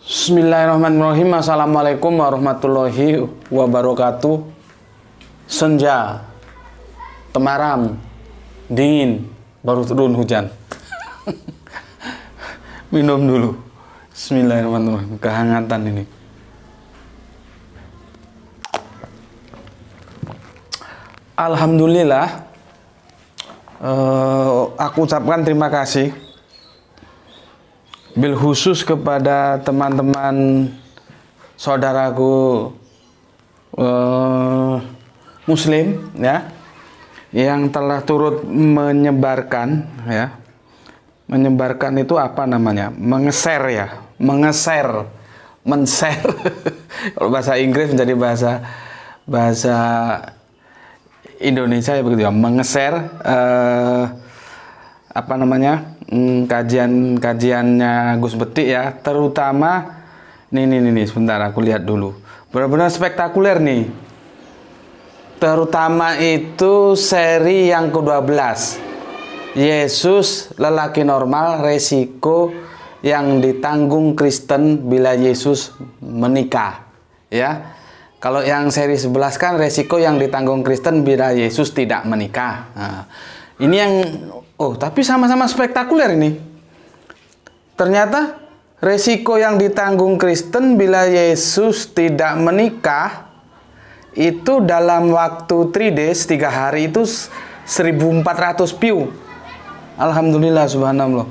Bismillahirrahmanirrahim. Assalamualaikum warahmatullahi wabarakatuh. Senja, temaram, dingin, baru turun hujan. Minum dulu. Bismillahirrahmanirrahim. Kehangatan ini. Alhamdulillah. Aku ucapkan terima kasih bil khusus kepada teman-teman saudaraku muslim ya, yang telah turut menyebarkan ya. Menyebarkan itu apa namanya? Men-share ya, men-share. Kalau bahasa Inggris menjadi bahasa Indonesia ya begitu ya, men-share apa namanya? Kajiannya Gus Betik ya, terutama nih sebentar aku lihat dulu, benar-benar spektakuler nih, terutama itu seri yang ke-12, Yesus lelaki normal, resiko yang ditanggung Kristen bila Yesus menikah ya. Kalau yang seri 11 kan resiko yang ditanggung Kristen bila Yesus tidak menikah. Nah, ini yang tapi sama-sama spektakuler ini. Ternyata resiko yang ditanggung Kristen bila Yesus tidak menikah itu dalam waktu 3 days, 3 hari itu 1400 view. Alhamdulillah, subhanallah.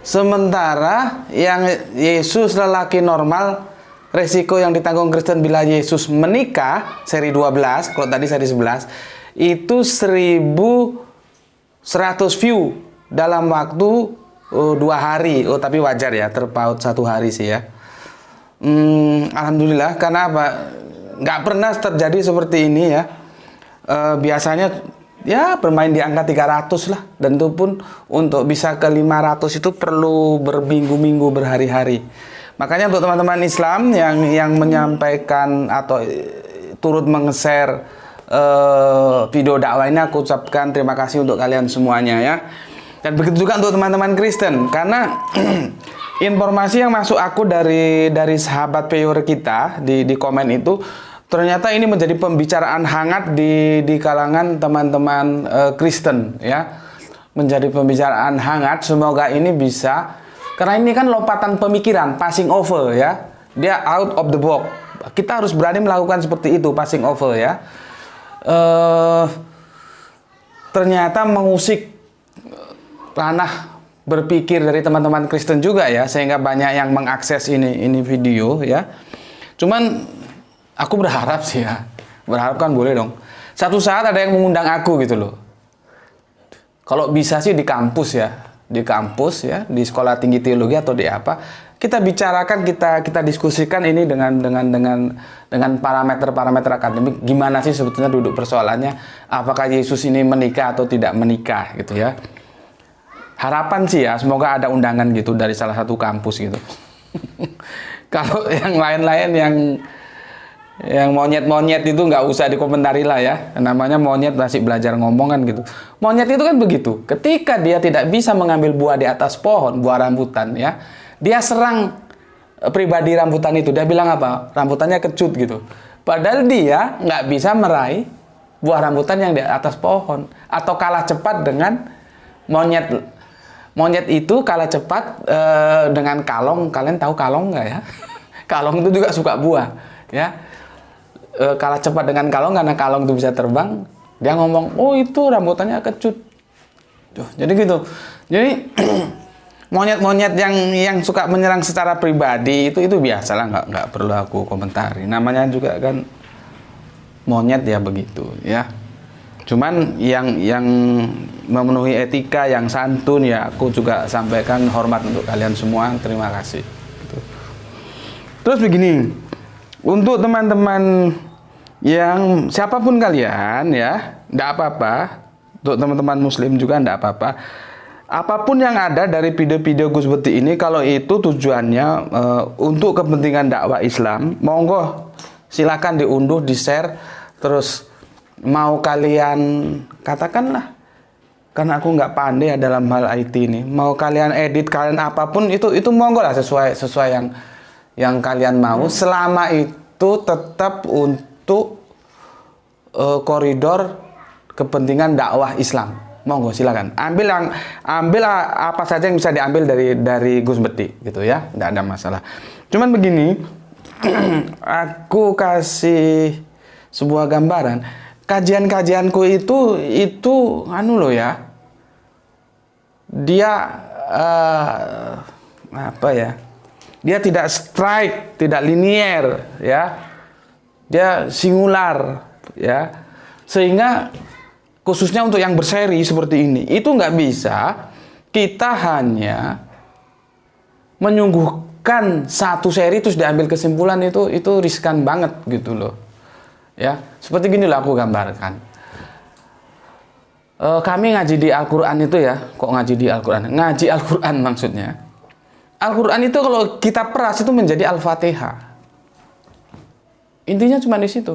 Sementara yang Yesus lelaki normal, resiko yang ditanggung Kristen bila Yesus menikah, seri 12, kalau tadi seri 11, itu 1100 view dalam waktu 2 hari. Tapi wajar ya, terpaut 1 hari sih ya. Alhamdulillah, karena apa? Nggak pernah terjadi seperti ini ya. Biasanya ya bermain di angka 300 lah, dan itu pun untuk bisa ke 500 itu perlu berminggu-minggu, berhari-hari. Makanya untuk teman-teman Islam yang menyampaikan atau turut meng-share video dakwah ini, aku ucapkan terima kasih untuk kalian semuanya ya. Dan begitu juga untuk teman-teman Kristen, karena informasi yang masuk aku dari sahabat viewer kita di komen itu, ternyata ini menjadi pembicaraan hangat di kalangan teman-teman Kristen ya, menjadi pembicaraan hangat. Semoga ini bisa, karena ini kan lompatan pemikiran, passing over ya, dia out of the box. Kita harus berani melakukan seperti itu, passing over ya. Ternyata mengusik ranah berpikir dari teman-teman Kristen juga ya, sehingga banyak yang mengakses ini video ya. Cuman aku berharap sih ya, berharap kan boleh dong, satu saat ada yang mengundang aku gitu loh. Kalau bisa sih di kampus ya, di sekolah tinggi teologi atau di apa, kita bicarakan, kita diskusikan ini dengan parameter akademik, gimana sih sebetulnya duduk persoalannya, apakah Yesus ini menikah atau tidak menikah gitu ya. Harapan sih ya, semoga ada undangan gitu dari salah satu kampus gitu. Kalau yang lain-lain yang monyet-monyet itu nggak usah dikomentari lah ya, namanya monyet masih belajar ngomong kan gitu. Monyet itu kan begitu, ketika dia tidak bisa mengambil buah di atas pohon, buah rambutan ya, dia serang pribadi rambutan itu. Dia bilang apa? Rambutannya kecut gitu. Padahal dia nggak bisa meraih buah rambutan yang di atas pohon. Atau kalah cepat dengan monyet. Monyet itu kalah cepat dengan kalong. Kalian tahu kalong nggak ya? Kalong itu juga suka buah ya. Kalah cepat dengan kalong karena kalong itu bisa terbang. Dia ngomong, oh itu rambutannya kecut. Jadi gitu. Jadi monyet-monyet yang suka menyerang secara pribadi itu biasalah, nggak perlu aku komentari. Namanya juga kan monyet ya begitu ya. Cuman yang memenuhi etika, yang santun ya, aku juga sampaikan hormat untuk kalian semua, terima kasih. Gitu. Terus begini, Untuk teman-teman yang siapapun kalian ya, enggak apa-apa. Untuk teman-teman muslim juga enggak apa-apa. Apapun yang ada dari video-video Gus Bekti ini, kalau itu tujuannya untuk kepentingan dakwah Islam, monggo silakan diunduh, di-share. Terus mau kalian katakanlah, karena aku nggak pandai dalam hal IT ini, mau kalian edit, kalian apapun itu monggo lah, sesuai yang kalian mau, selama itu tetap untuk koridor kepentingan dakwah Islam. Monggo silakan ambil apa saja yang bisa diambil dari Gus Bekti gitu ya, nggak ada masalah. Cuman begini, aku kasih sebuah gambaran. Kajian-kajianku itu anu loh ya, dia apa ya, dia tidak strike, tidak linier ya, dia singular ya, sehingga khususnya untuk yang berseri seperti ini, itu nggak bisa kita hanya menyungguhkan satu seri terus diambil kesimpulan, itu riskan banget gitu loh. Ya, seperti gini lah aku gambarkan. Kami ngaji di Al-Quran itu ya, kok ngaji di Al-Quran? Ngaji Al-Quran maksudnya. Al-Quran itu kalau kita peras itu menjadi Al-Fatihah. Intinya cuma di situ.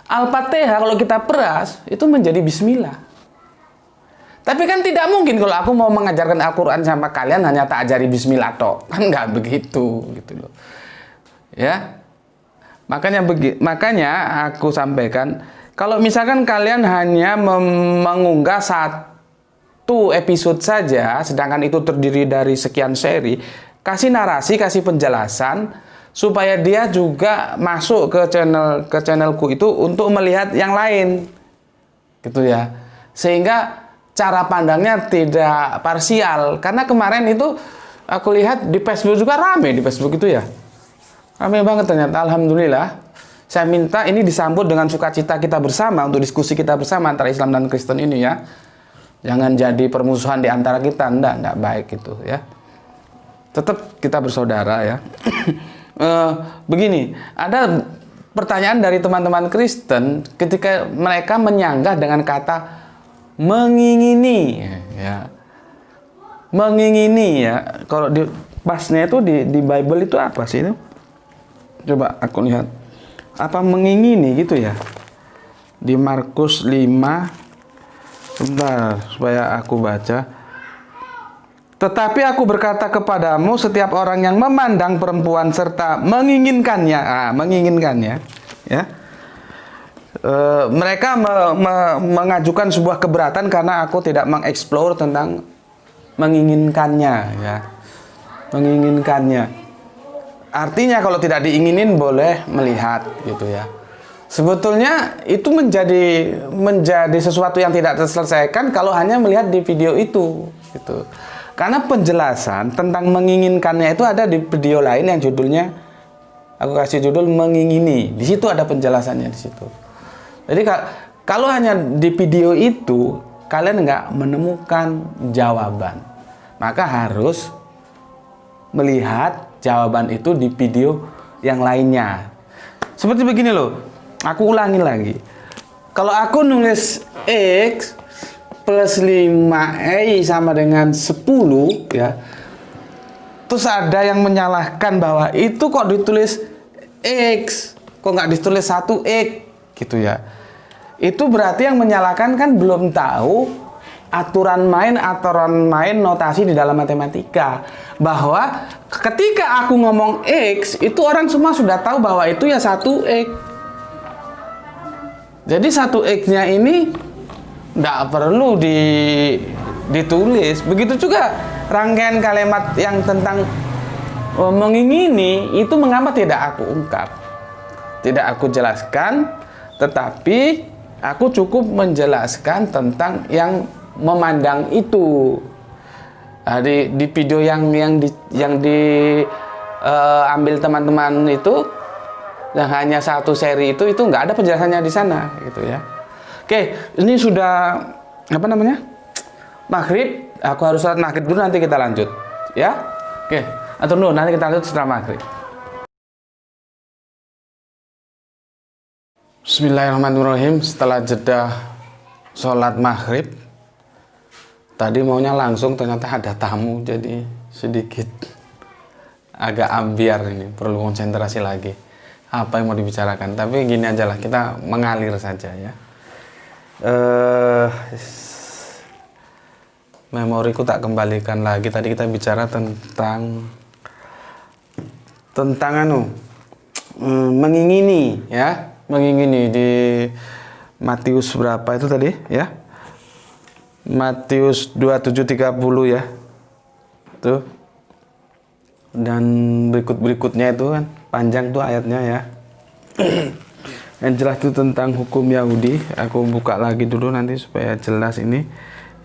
Al-Fatihah kalau kita peras itu menjadi Bismillah. Tapi kan tidak mungkin kalau aku mau mengajarkan Al-Quran sama kalian hanya tak ajari Bismillah tok. Kan nggak begitu gitu loh. Ya. Makanya aku sampaikan, kalau misalkan kalian hanya mengunggah satu episode saja, sedangkan itu terdiri dari sekian seri, kasih narasi, kasih penjelasan, supaya dia juga masuk ke channelku itu untuk melihat yang lain, gitu ya. Sehingga cara pandangnya tidak parsial. Karena kemarin itu aku lihat di Facebook juga rame, di Facebook itu ya. Rame banget ternyata, alhamdulillah. Saya minta ini disambut dengan sukacita kita bersama, untuk diskusi kita bersama antara Islam dan Kristen ini ya. Jangan jadi permusuhan di antara kita, enggak baik itu ya. Tetap kita bersaudara ya. Begini, ada pertanyaan dari teman-teman Kristen ketika mereka menyanggah dengan kata mengingini ya. Mengingini ya. Kalau di pasnya itu di Bible itu apa sih itu? Coba aku lihat. Apa mengingini gitu ya? Di Markus 5. Sebentar supaya aku baca. Tetapi aku berkata kepadamu, setiap orang yang memandang perempuan serta menginginkannya, ya, mereka mengajukan sebuah keberatan karena aku tidak mengeksplor tentang menginginkannya, ya, menginginkannya. Artinya kalau tidak diinginin boleh melihat, gitu ya. Sebetulnya itu menjadi sesuatu yang tidak terselesaikan kalau hanya melihat di video itu, gitu. Karena penjelasan tentang menginginkannya itu ada di video lain yang judulnya, aku kasih judul mengingini. Di situ ada penjelasannya di situ. Jadi kalau hanya di video itu kalian nggak menemukan jawaban, maka harus melihat jawaban itu di video yang lainnya. Seperti begini loh, aku ulangi lagi. Kalau aku nulis X plus 5Y sama dengan 10 ya, terus ada yang menyalahkan bahwa itu kok ditulis X, kok nggak ditulis 1X gitu ya. Itu berarti yang menyalahkan kan belum tahu aturan main notasi di dalam matematika. Bahwa ketika aku ngomong X, itu orang semua sudah tahu bahwa itu ya 1X. Jadi 1X-nya ini nggak perlu ditulis. Begitu juga rangkaian kalimat yang tentang mengingini, itu mengapa tidak aku ungkap, tidak aku jelaskan, tetapi aku cukup menjelaskan tentang yang memandang itu. Nah, di video yang diambil teman-teman itu, yang hanya satu seri itu nggak ada penjelasannya di sana, gitu ya. Oke, ini sudah apa namanya? Maghrib. Aku harus sholat maghrib dulu, nanti kita lanjut, ya. Oke, atau nanti kita lanjut setelah maghrib. Bismillahirrahmanirrahim. Setelah jeda sholat maghrib, tadi maunya langsung, ternyata ada tamu, jadi sedikit agak ambiar ini, perlu konsentrasi lagi. Apa yang mau dibicarakan? Tapi gini aja lah, kita mengalir saja ya. Memoriku tak kembalikan lagi. Tadi kita bicara tentang mengingini ya. Mengingini di Matius berapa itu tadi ya? Matius 27:30 ya. Tuh. Dan berikutnya itu kan panjang tuh ayatnya ya. Yang jelas itu tentang hukum Yahudi. Aku buka lagi dulu nanti supaya jelas ini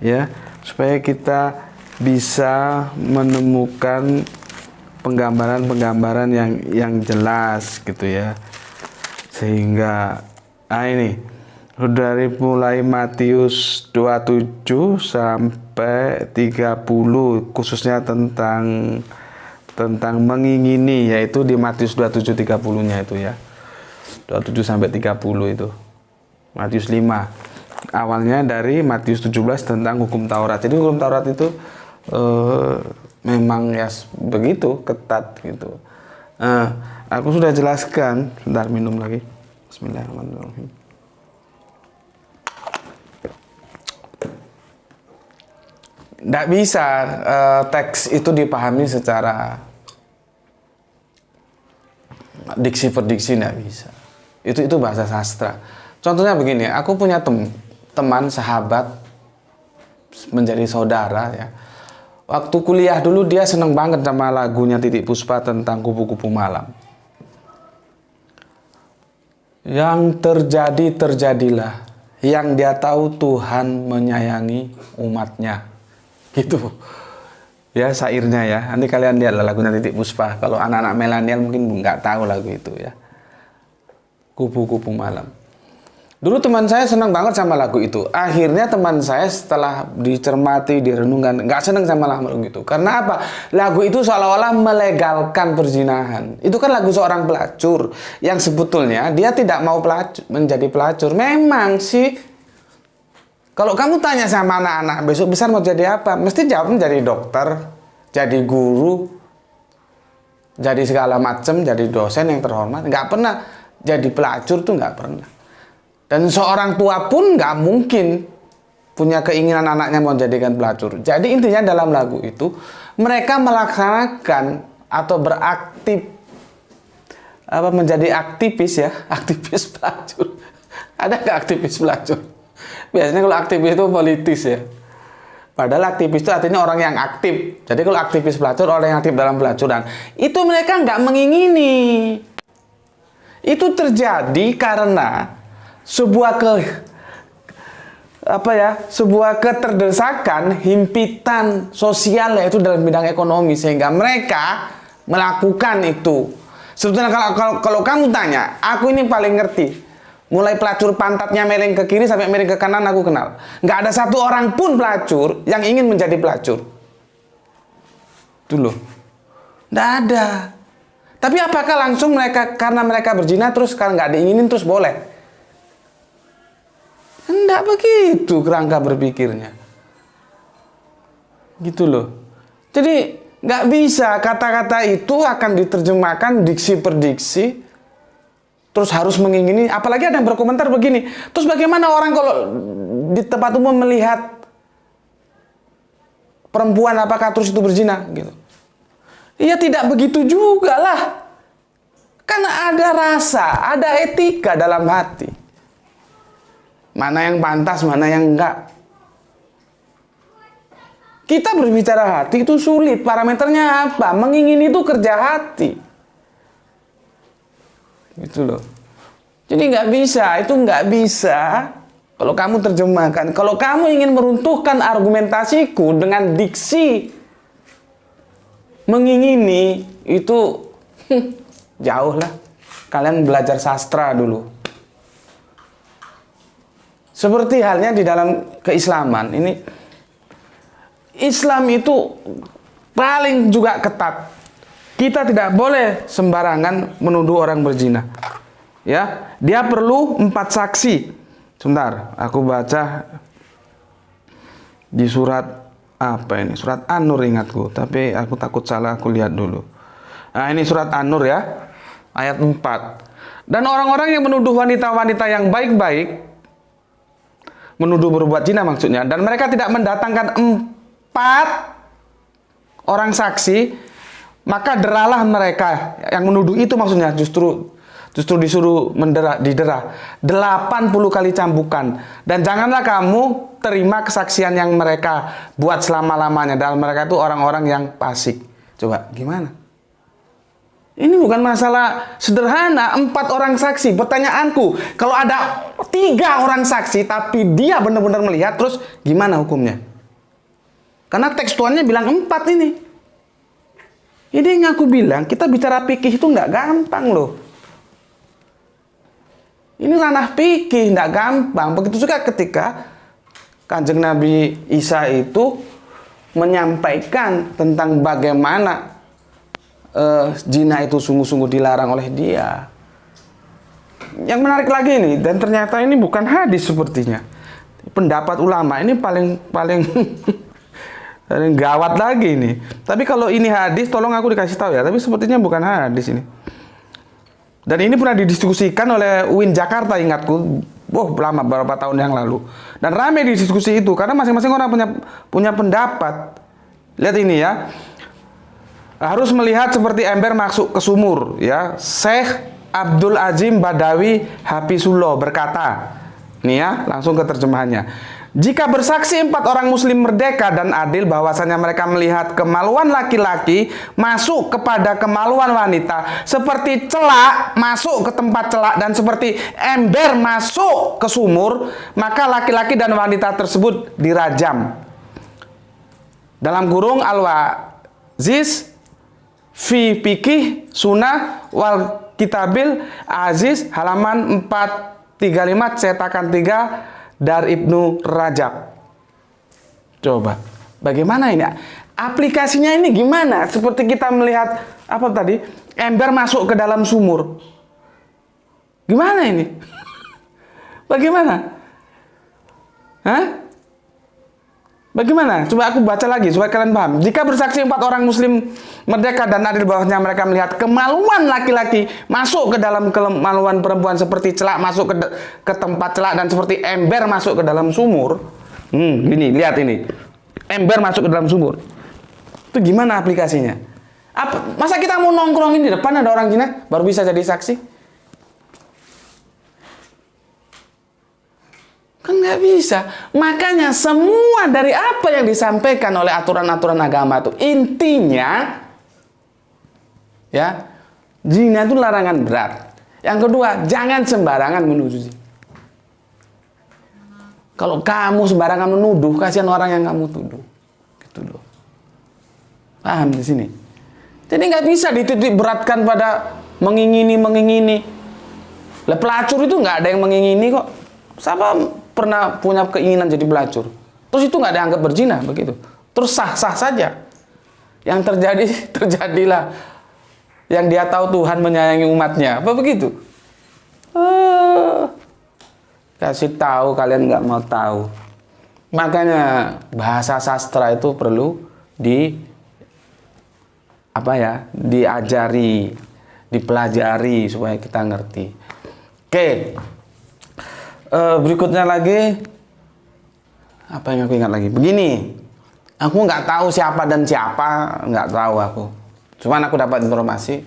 ya, supaya kita bisa menemukan penggambaran-penggambaran yang jelas gitu ya. Sehingga ini dari mulai Matius 27 sampai 30 khususnya tentang mengingini, yaitu di Matius 27:30-nya itu ya. 27 sampai 30 itu. Matius 5. Awalnya dari Matius 17 tentang hukum Taurat. Jadi hukum Taurat itu memang ya begitu ketat gitu. Aku sudah jelaskan, sebentar minum lagi. Bismillahirrahmanirrahim. Tidak bisa teks itu dipahami secara diksi per diksi, tidak bisa. Itu bahasa sastra. Contohnya begini, aku punya teman, sahabat, menjadi saudara ya. Waktu kuliah dulu dia seneng banget sama lagunya Titiek Puspa tentang kupu-kupu malam. Yang terjadi terjadilah, yang dia tahu Tuhan menyayangi umatnya. Gitu ya syairnya ya. Nanti kalian lihatlah lagunya Titiek Puspa. Kalau anak-anak milenial mungkin nggak tahu lagu itu ya. Kupu-kupu malam. Dulu teman saya senang banget sama lagu itu. Akhirnya teman saya setelah dicermati, direnungkan, nggak senang sama lagu itu. Karena apa? Lagu itu seolah-olah melegalkan perzinahan. Itu kan lagu seorang pelacur yang sebetulnya dia tidak mau menjadi pelacur. Memang sih, kalau kamu tanya sama anak-anak besok besar mau jadi apa, mesti jawab menjadi dokter, jadi guru, jadi segala macam, jadi dosen yang terhormat. Nggak pernah jadi pelacur tuh, nggak pernah. Dan seorang tua pun nggak mungkin punya keinginan anaknya mau jadikan pelacur. Jadi intinya dalam lagu itu mereka melaksanakan atau menjadi aktivis ya, aktivis pelacur. Ada nggak aktivis pelacur? Biasanya kalau aktivis itu politis ya. Padahal aktivis itu artinya orang yang aktif. Jadi kalau aktivis pelacur, orang yang aktif dalam pelacuran, itu mereka nggak mengingini. Itu terjadi karena sebuah keterdesakan, himpitan sosial yaitu dalam bidang ekonomi, sehingga mereka melakukan itu. Sebetulnya kalau kamu tanya, aku ini paling ngerti. Mulai pelacur pantatnya miring ke kiri sampai miring ke kanan aku kenal. Nggak ada satu orang pun pelacur yang ingin menjadi pelacur. Itu loh. Nggak ada. Tapi apakah langsung karena mereka berzina terus kalau nggak diinginin terus boleh? Enggak begitu kerangka berpikirnya. Gitu loh. Jadi nggak bisa kata-kata itu akan diterjemahkan diksi per diksi, terus harus mengingini. Apalagi ada yang berkomentar begini, terus bagaimana orang kalau di tempat umum melihat perempuan apakah terus itu berzina? Gitu. Iya tidak begitu juga lah. Karena ada rasa, ada etika dalam hati. Mana yang pantas, mana yang enggak. Kita berbicara hati itu sulit. Parameternya apa? Mengingini itu kerja hati. Gitu loh. Jadi nggak bisa. Itu nggak bisa. Kalau kamu terjemahkan. Kalau kamu ingin meruntuhkan argumentasiku dengan diksi mengingini, itu jauh lah. Kalian belajar sastra dulu. Seperti halnya di dalam keislaman, ini Islam itu paling juga ketat. Kita tidak boleh sembarangan menuduh orang berzina. Ya, dia perlu 4 saksi. Sebentar, aku baca di surat apa ini? Surat An-Nur ingatku, tapi aku takut salah, aku lihat dulu. Nah, ini surat An-Nur ya, ayat 4. Dan orang-orang yang menuduh wanita-wanita yang baik-baik, menuduh berbuat zina maksudnya, dan mereka tidak mendatangkan 4 orang saksi, maka deralah mereka yang menuduh itu, maksudnya justru disuruh didera 80 kali cambukan. Dan janganlah kamu terima kesaksian yang mereka buat selama-lamanya. Dan mereka itu orang-orang yang fasik. Coba gimana? Ini bukan masalah sederhana, 4 orang saksi. Pertanyaanku, kalau ada 3 orang saksi tapi dia benar-benar melihat, terus gimana hukumnya? Karena tekstualnya bilang 4 ini. Ini yang aku bilang, kita bicara fikih itu nggak gampang loh. Ini ranah fikih, nggak gampang. Begitu juga ketika Kanjeng Nabi Isa itu menyampaikan tentang bagaimana zina itu sungguh-sungguh dilarang oleh dia. Yang menarik lagi nih, dan ternyata ini bukan hadis sepertinya. Pendapat ulama ini paling paling gawat lagi nih. Tapi kalau ini hadis, tolong aku dikasih tahu ya. Tapi sepertinya bukan hadis ini. Dan ini pernah didiskusikan oleh UIN Jakarta, ingatku, lama, beberapa tahun yang lalu. Dan ramai di diskusi itu, karena masing-masing orang punya pendapat. Lihat ini ya, harus melihat seperti ember masuk ke sumur. Ya, Syekh Abdul Azim Badawi Hafizullah berkata, ini ya, langsung ke terjemahannya. Jika bersaksi 4 orang muslim merdeka dan adil bahwasanya mereka melihat kemaluan laki-laki masuk kepada kemaluan wanita, seperti celak masuk ke tempat celak dan seperti ember masuk ke sumur, maka laki-laki dan wanita tersebut dirajam. Dalam kurung Al-Waziz fi Fikih Sunnah wal Kitabil Aziz halaman 435 cetakan 3 dari Ibnu Rajab. Coba, bagaimana ini? Aplikasinya ini gimana? Seperti kita melihat apa tadi? Ember masuk ke dalam sumur. Gimana ini? Bagaimana? Hah? Bagaimana? Coba aku baca lagi supaya kalian paham. Jika bersaksi 4 orang muslim merdeka dan adil bahwasanya mereka melihat kemaluan laki-laki masuk ke dalam kemaluan perempuan seperti celak masuk ke tempat celak dan seperti ember masuk ke dalam sumur. Gini, lihat ini. Ember masuk ke dalam sumur. Itu gimana aplikasinya? Masa kita mau nongkrongin di depan ada orang zina baru bisa jadi saksi? Kan nggak bisa. Makanya semua dari apa yang disampaikan oleh aturan-aturan agama itu intinya ya, zina itu larangan berat. Yang kedua, jangan sembarangan menuduh. Kalau kamu sembarangan menuduh, kasihan orang yang kamu tuduh. Gitu loh. Paham di sini? Jadi nggak bisa dititik beratkan pada mengingini. Lah pelacur itu nggak ada yang mengingini kok. Siapa pernah punya keinginan jadi pelacur? Terus itu nggak dianggap berzina begitu? Terus sah-sah saja. Yang terjadilah. Yang dia tahu Tuhan menyayangi umatnya. Apa begitu? Kasih tahu kalian nggak mau tahu. Makanya bahasa sastra itu perlu diajari, dipelajari supaya kita ngerti. Oke. Berikutnya lagi, apa yang aku ingat lagi? Begini, aku nggak tahu siapa dan siapa, nggak tahu aku. Cuman aku dapat informasi.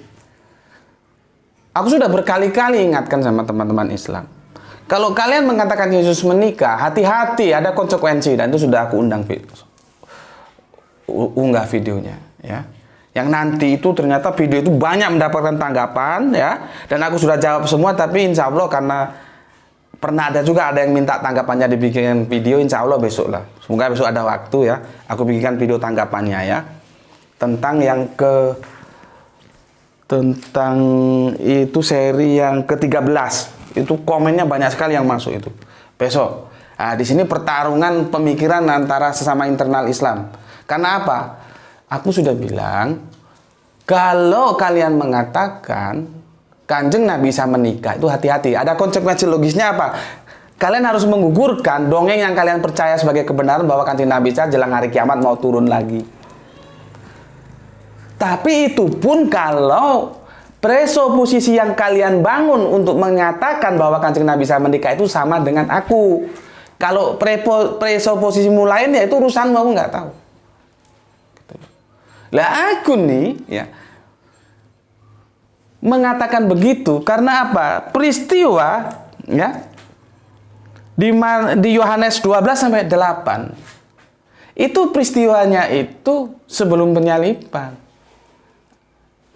Aku sudah berkali-kali ingatkan sama teman-teman Islam. Kalau kalian mengatakan Yesus menikah, hati-hati, ada konsekuensi. Dan itu sudah aku unggah videonya, ya. Yang nanti itu ternyata video itu banyak mendapatkan tanggapan, ya. Dan aku sudah jawab semua, tapi insya Allah karena pernah ada yang minta tanggapannya dibikin video, insya Allah besok lah. Semoga besok ada waktu ya. Aku bikinkan video tanggapannya ya. Tentang itu seri yang ke-13. Itu komennya banyak sekali yang masuk itu. Besok. Nah, di sini pertarungan pemikiran antara sesama internal Islam. Karena apa? Aku sudah bilang, kalau kalian mengatakan Kanjeng Nabi Isa menikah, itu hati-hati. Ada konsekuensi logisnya apa? Kalian harus menggugurkan dongeng yang kalian percaya sebagai kebenaran bahwa Kanjeng Nabi Isa jelang hari kiamat mau turun lagi. Tapi itu pun kalau presuposisi yang kalian bangun untuk menyatakan bahwa Kanjeng Nabi Isa menikah itu sama dengan aku. Kalau presuposisimu lain ya itu urusanmu, aku nggak tahu. Lah aku nih ya mengatakan begitu karena apa? Peristiwa ya di Yohanes 12 sampai 8 itu peristiwanya itu sebelum penyaliban.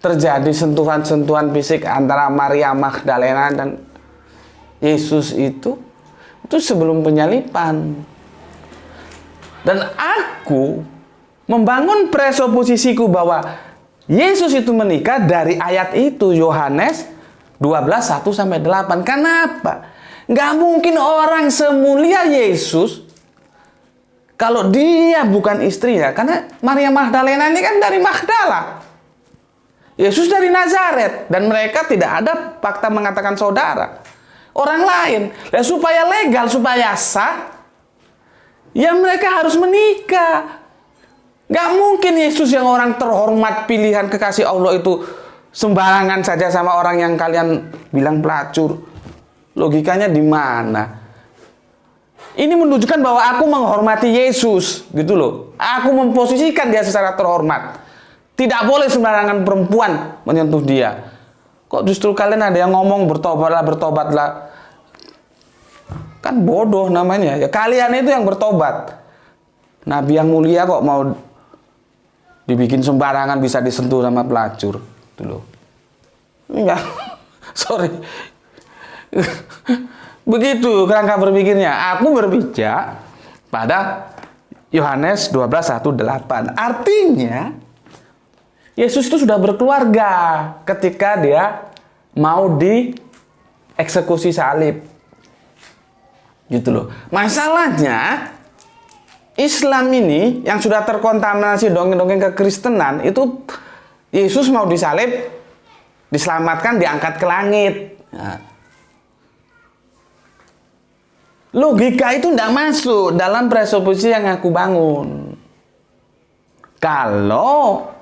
Terjadi sentuhan-sentuhan fisik antara Maria Magdalena dan Yesus itu sebelum penyaliban. Dan aku membangun presuposisiku bahwa Yesus itu menikah dari ayat itu, Yohanes 12:1 sampai 8. Kenapa? Nggak mungkin orang semulia Yesus kalau dia bukan istrinya. Karena Maria Magdalena ini kan dari Magdala, Yesus dari Nazaret, dan mereka tidak ada fakta mengatakan saudara. Orang lain. Dan supaya legal, supaya sah, ya mereka harus menikah. Gak mungkin Yesus yang orang terhormat, pilihan kekasih Allah itu sembarangan saja sama orang yang kalian bilang pelacur. Logikanya di mana? Ini menunjukkan bahwa aku menghormati Yesus, gitu loh. Aku memposisikan dia secara terhormat. Tidak boleh sembarangan perempuan menyentuh dia. Kok justru kalian ada yang ngomong bertobatlah. Kan bodoh namanya. Ya kalian itu yang bertobat. Nabi yang mulia kok mau dibikin sembarangan bisa disentuh sama pelacur. Itu loh. Enggak. Sorry. Begitu kerangka berpikirnya. Aku berbicara pada Yohanes 12:1-8. Artinya Yesus itu sudah berkeluarga ketika dia mau dieksekusi salib. Gitu loh. Masalahnya Islam ini yang sudah terkontaminasi dongeng-dongeng kekristenan itu Yesus mau disalib, diselamatkan, diangkat ke langit. Nah, logika itu tidak masuk dalam presuposisi yang aku bangun. Kalau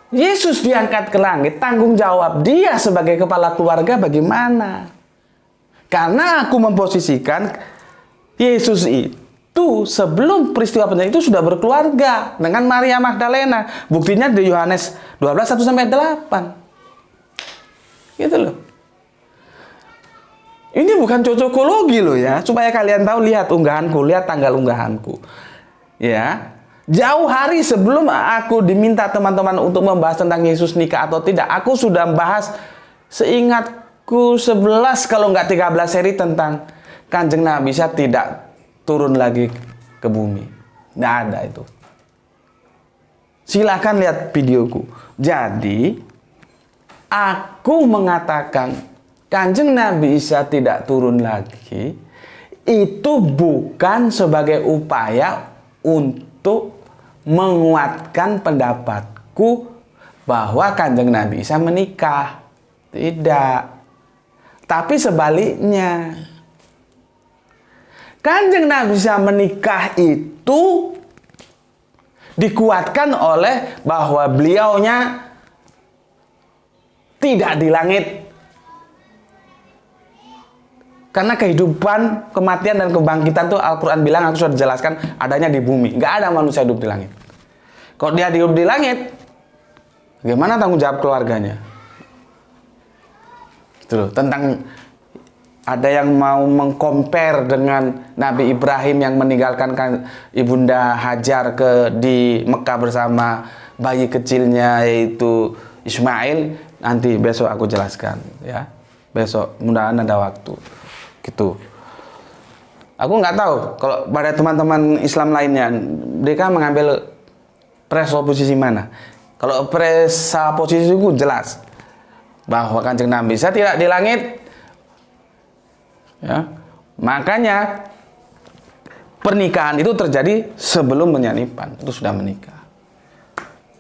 Yesus diangkat ke langit, tanggung jawab dia sebagai kepala keluarga bagaimana? Karena aku memposisikan Yesus itu sebelum peristiwa penyaliban itu sudah berkeluarga dengan Maria Magdalena. Buktinya di Yohanes 12:1-8. Gitu loh. Ini bukan cocokologi loh ya, supaya kalian tahu. Lihat unggahanku, lihat tanggal unggahanku. Ya. Jauh hari sebelum aku diminta teman-teman untuk membahas tentang Yesus nikah atau tidak, aku sudah membahas seingatku 11 kalau nggak 13 seri tentang Kanjeng Nabi Isa tidak turun lagi ke bumi. Nggak ada itu. Silakan lihat videoku. Jadi, aku mengatakan Kanjeng Nabi Isa tidak turun lagi, itu bukan sebagai upaya untuk menguatkan pendapatku bahwa Kanjeng Nabi Isa menikah. Tidak. Tapi sebaliknya. Kanjeng Nabi Isa menikah itu dikuatkan oleh bahwa beliaunya tidak di langit. Karena kehidupan, kematian, dan kebangkitan itu Al-Quran bilang, aku sudah jelaskan, adanya di bumi. Nggak ada manusia hidup di langit. Kalau dia hidup di langit, bagaimana tanggung jawab keluarganya? Itu loh, tentang ada yang mau mengcompare dengan Nabi Ibrahim yang meninggalkan Ibunda Hajar di Mekah bersama bayi kecilnya yaitu Ismail. Nanti besok aku jelaskan ya. Besok mudah-mudahan ada waktu. Gitu. Aku nggak tahu kalau pada teman-teman Islam lainnya mereka mengambil presuposisi mana. Kalau presuposisiku jelas bahwa Kanjeng Nabi Isa tidak di langit, ya. Makanya pernikahan itu terjadi sebelum penyaliban, itu sudah menikah.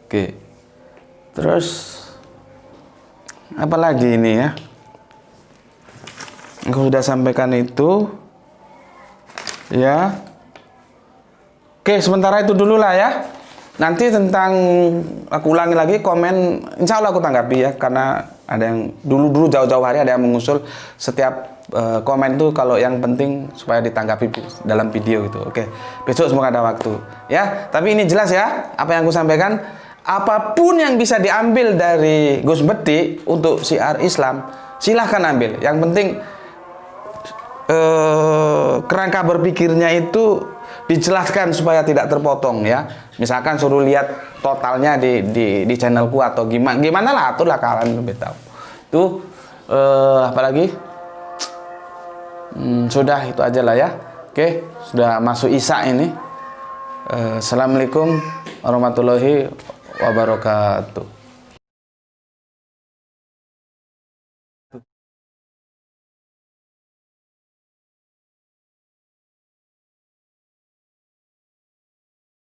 Oke. Terus Apalagi ini ya. Aku sudah sampaikan itu. Ya. Oke, sementara itu dulu lah ya. Nanti tentang, aku ulangi lagi komen, insya Allah aku tanggapi ya, karena ada yang dulu jauh-jauh hari ada yang mengusul setiap komen tuh kalau yang penting supaya ditanggapi dalam video gitu. Oke, besok semoga ada waktu ya. Tapi ini jelas ya apa yang aku sampaikan. Apapun yang bisa diambil dari Gus Bekti untuk syiar Islam, silahkan ambil. Yang penting kerangka berpikirnya itu dijelaskan supaya tidak terpotong ya. Misalkan suruh lihat totalnya di channelku atau gimana lah, aturlah kalian lebih tahu. Tuh apalagi sudah itu aja lah ya. Oke, sudah masuk Isya ini. Assalamualaikum warahmatullahi wabarakatuh.